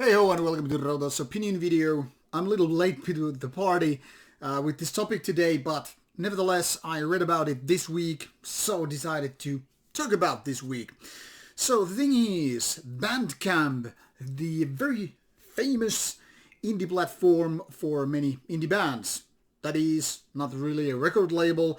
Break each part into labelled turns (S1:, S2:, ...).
S1: Hey ho and welcome to Rauta's opinion video. I'm a little late to the party with this topic today, but nevertheless I read about it this week, so decided to talk about this week. So the thing is, Bandcamp, the very famous indie platform for many indie bands. That is not really a record label,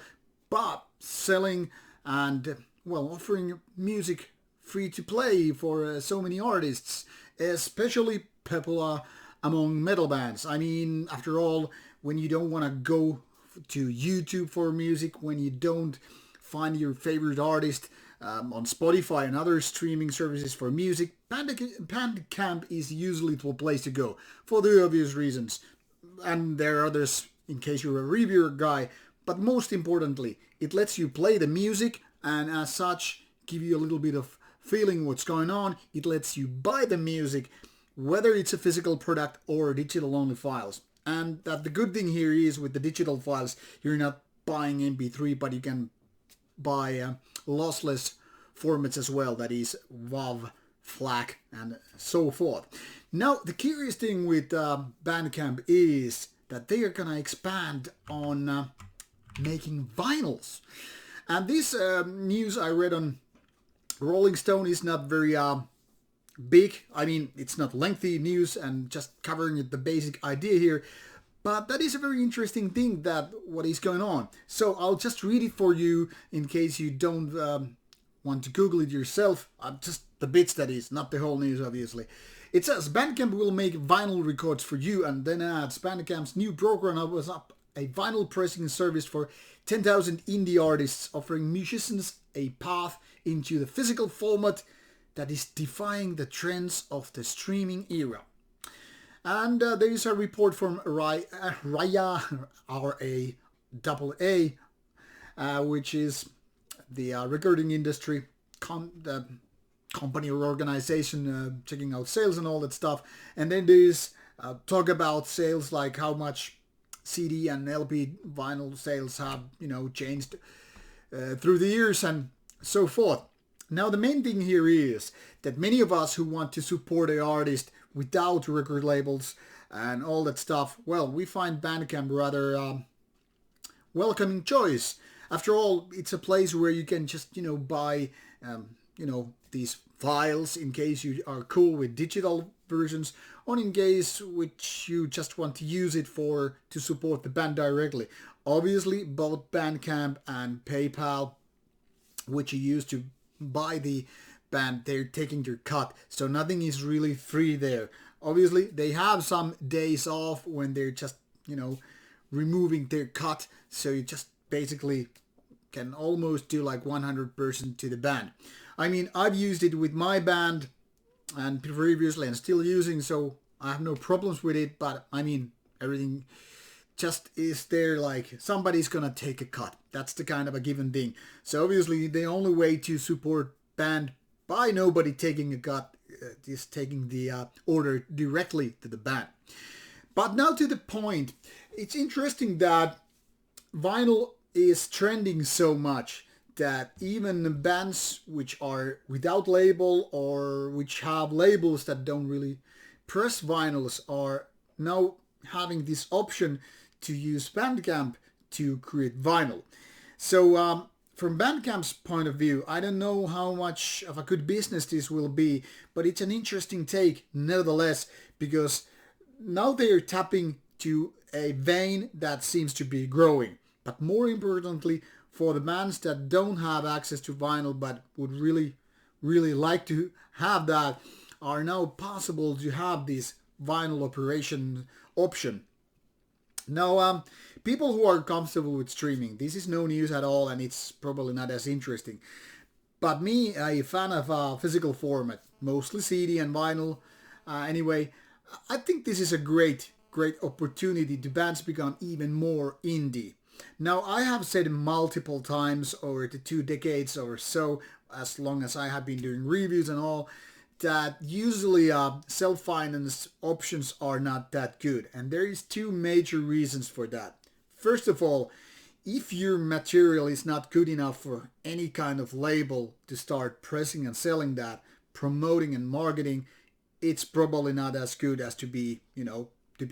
S1: but selling and, offering music free to play for so many artists, especially popular among metal bands. I mean, after all, when you don't want to go to YouTube for music, when you don't find your favorite artist on Spotify and other streaming services for music, Bandcamp is usually the place to go for the obvious reasons. And there are others in case you're a reviewer guy, but most importantly, it lets you play the music and as such give you a little bit of feeling what's going on. It lets you buy the music, whether it's a physical product or digital only files. And that the good thing here is with the digital files, you're not buying MP3, but you can buy lossless formats as well, that is WAV, FLAC and so forth. Now the curious thing with Bandcamp is that they are gonna expand on making vinyls. And this news I read on Rolling Stone is not very big. I mean, it's not lengthy news and just covering the basic idea here. But that is a very interesting thing that what is going on. So I'll just read it for you in case you don't want to Google it yourself. Just the bits, that is, not the whole news obviously. It says Bandcamp will make vinyl records for you, and then adds Bandcamp's new program was up a vinyl pressing service for 10,000 indie artists, offering musicians a path into the physical format that is defying the trends of the streaming era. And there is a report from Raya, R-A-A-A, which is the recording industry company or organization checking out sales and all that stuff. And then there's talk about sales, like how much CD and LP vinyl sales have, changed through the years and so forth. Now the main thing here is that many of us who want to support an artist without record labels and all that stuff, we find Bandcamp rather welcoming choice. After all, it's a place where you can just, buy, these files in case you are cool with digital versions, or in case which you just want to use it to support the band directly. Obviously, both Bandcamp and PayPal, which you use to buy the band, they're taking your cut, so nothing is really free there. Obviously, they have some days off when they're just, removing their cut, so you just basically can almost do like 100% to the band. I mean, I've used it with my band and previously and still using, so I have no problems with it, but I mean, everything just is there, like somebody's gonna take a cut. That's the kind of a given thing. So obviously the only way to support band by nobody taking a cut is taking the order directly to the band. But now to the point. It's interesting that vinyl is trending so much that even bands which are without label or which have labels that don't really press vinyls are now having this option to use Bandcamp to create vinyl. So from Bandcamp's point of view, I don't know how much of a good business this will be, but it's an interesting take nevertheless, because now they are tapping to a vein that seems to be growing. But more importantly, for the bands that don't have access to vinyl but would really, really like to have that, are now possible to have this vinyl operation option. Now, people who are comfortable with streaming, this is no news at all, and it's probably not as interesting. But me, a fan of physical format, mostly CD and vinyl, anyway, I think this is a great opportunity to bands become even more indie. Now, I have said multiple times over the 2 decades or so, as long as I have been doing reviews and all, that usually self-finance options are not that good. And there is 2 major reasons for that. First of all, if your material is not good enough for any kind of label to start pressing and selling that, promoting and marketing, it's probably not as good as to be,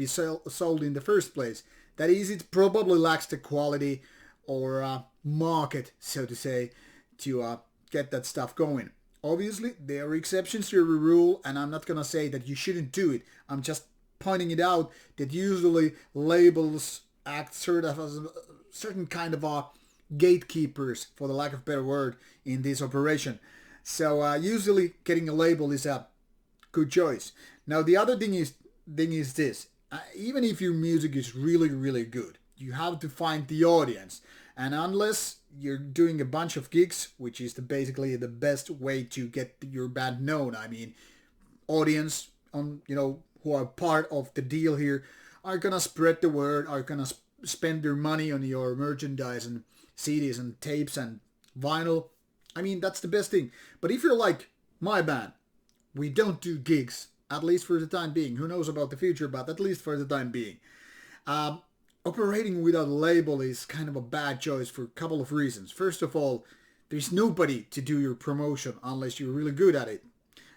S1: sold in the first place. That is, it probably lacks the quality or market, so to say, to get that stuff going. Obviously, there are exceptions to every rule, and I'm not going to say that you shouldn't do it. I'm just pointing it out that usually labels act sort of as a certain kind of gatekeepers, for the lack of a better word, in this operation. So usually getting a label is a good choice. Now the other thing is this. Even if your music is really, really good, you have to find the audience. And unless you're doing a bunch of gigs, which is basically the best way to get your band known, I mean, audience who are part of the deal here are gonna spread the word, are gonna spend their money on your merchandise and CDs and tapes and vinyl. I mean, that's the best thing. But if you're like my band, we don't do gigs, at least for the time being. Who knows about the future, but at least for the time being. Operating without a label is kind of a bad choice for a couple of reasons. First of all, there's nobody to do your promotion unless you're really good at it.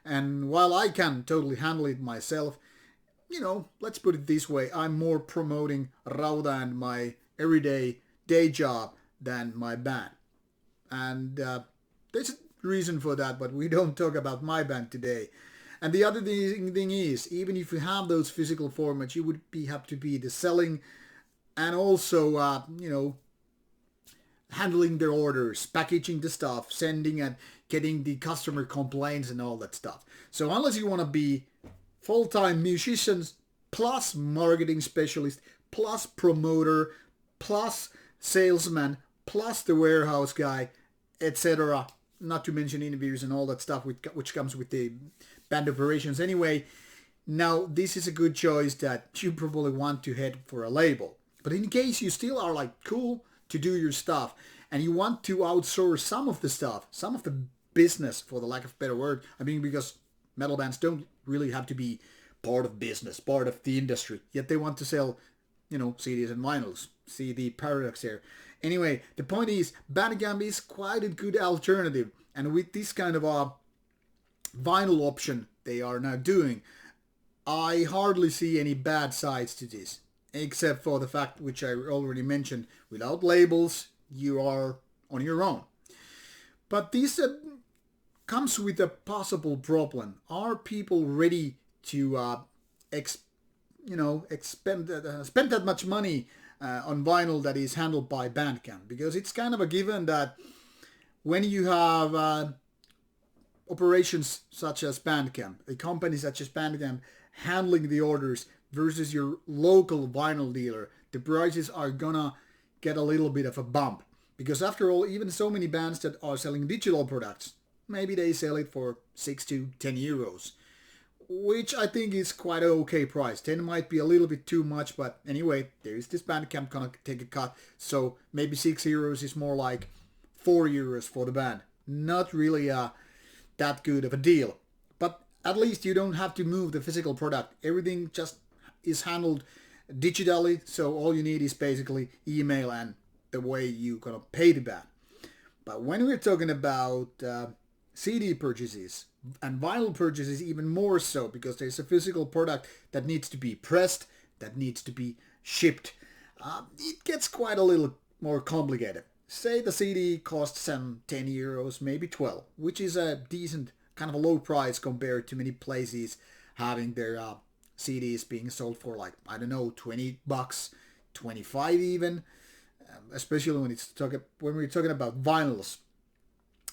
S1: And while I can totally handle it myself, let's put it this way, I'm more promoting Rauta and my everyday day job than my band. And there's a reason for that, but we don't talk about my band today. And the other thing is, even if you have those physical formats, you would have to be the selling and also, handling their orders, packaging the stuff, sending and getting the customer complaints and all that stuff. So unless you want to be full-time musicians, plus marketing specialist, plus promoter, plus salesman, plus the warehouse guy, etc., not to mention interviews and all that stuff which comes with the band operations anyway, now this is a good choice that you probably want to head for a label. But in case you still are like cool to do your stuff and you want to outsource some of the stuff, some of the business, for the lack of a better word, I mean, because metal bands don't really have to be part of business, part of the industry, yet they want to sell, CDs and vinyls. See the paradox here. Anyway, the point is, Bandcamp is quite a good alternative, and with this kind of a vinyl option they are now doing, I hardly see any bad sides to this, except for the fact which I already mentioned, without labels, you are on your own. But this comes with a possible problem. Are people ready to spend that much money on vinyl that is handled by Bandcamp? Because it's kind of a given that when you have operations such as Bandcamp, a company such as Bandcamp handling the orders versus your local vinyl dealer, the prices are gonna get a little bit of a bump. Because after all, even so many bands that are selling digital products, maybe they sell it for 6 to 10 euros. Which I think is quite an okay price. 10 might be a little bit too much, but anyway, there is this Bandcamp gonna take a cut. So maybe 6 euros is more like 4 euros for the band. Not really that good of a deal. But at least you don't have to move the physical product. Everything just is handled digitally, so all you need is basically email and the way you're gonna pay the band. But when we're talking about CD purchases and vinyl purchases, even more so, because there's a physical product that needs to be pressed, that needs to be shipped, it gets quite a little more complicated. Say the CD costs some 10 euros, maybe 12, which is a decent, kind of a low price compared to many places having their CDs being sold for like, I don't know, $20, 25 even, especially when we're talking about vinyls.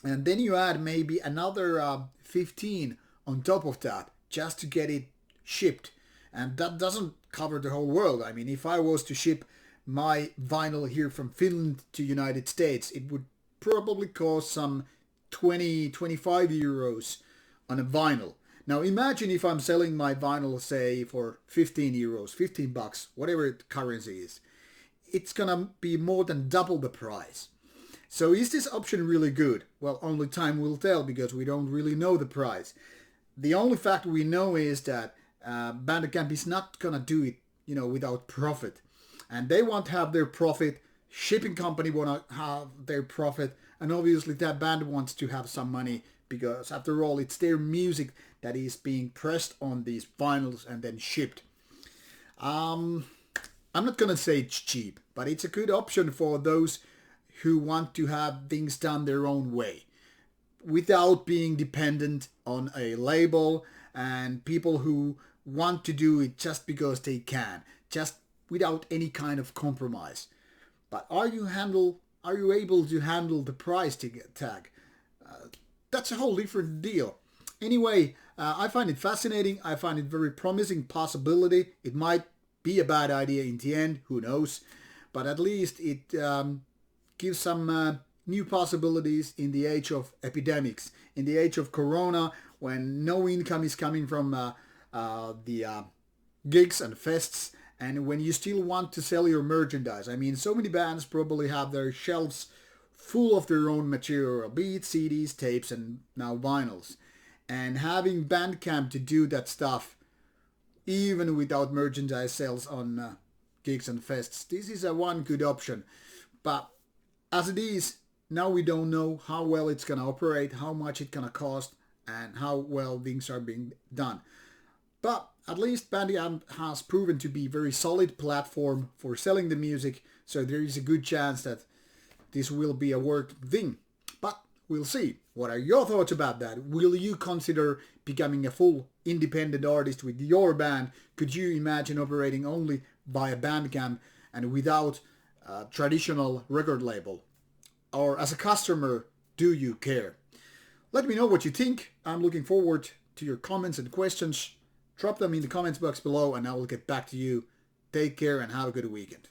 S1: And then you add maybe another 15 on top of that just to get it shipped. And that doesn't cover the whole world. I mean, if I was to ship my vinyl here from Finland to United States, it would probably cost some 20, 25 euros on a vinyl. Now imagine if I'm selling my vinyl, say, for 15 euros, 15 bucks, whatever the currency is. It's gonna be more than double the price. So is this option really good? Well, only time will tell, because we don't really know the price. The only fact we know is that Bandcamp is not gonna do it, without profit. And they want to have their profit, shipping company want to have their profit, and obviously that band wants to have some money because after all, it's their music that is being pressed on these vinyls and then shipped. I'm not gonna say it's cheap, but it's a good option for those who want to have things done their own way without being dependent on a label, and people who want to do it just because they can, just without any kind of compromise. But are you able to handle the price tag? That's a whole different deal. Anyway, I find it fascinating. I find it very promising possibility. It might be a bad idea in the end, who knows? But at least it gives some new possibilities in the age of epidemics, in the age of Corona, when no income is coming from the gigs and fests, and when you still want to sell your merchandise. I mean, so many bands probably have their shelves full of their own material, be it CDs, tapes, and now vinyls. And having Bandcamp to do that stuff, even without merchandise sales on gigs and fests, this is a one good option. But as it is, now we don't know how well it's going to operate, how much it's going to cost, and how well things are being done. But at least Bandcamp has proven to be a very solid platform for selling the music, so there is a good chance that this will be a work thing. But we'll see. What are your thoughts about that? Will you consider becoming a full independent artist with your band? Could you imagine operating only via Bandcamp and without a traditional record label? Or as a customer, do you care? Let me know what you think. I'm looking forward to your comments and questions. Drop them in the comments box below and I will get back to you. Take care and have a good weekend.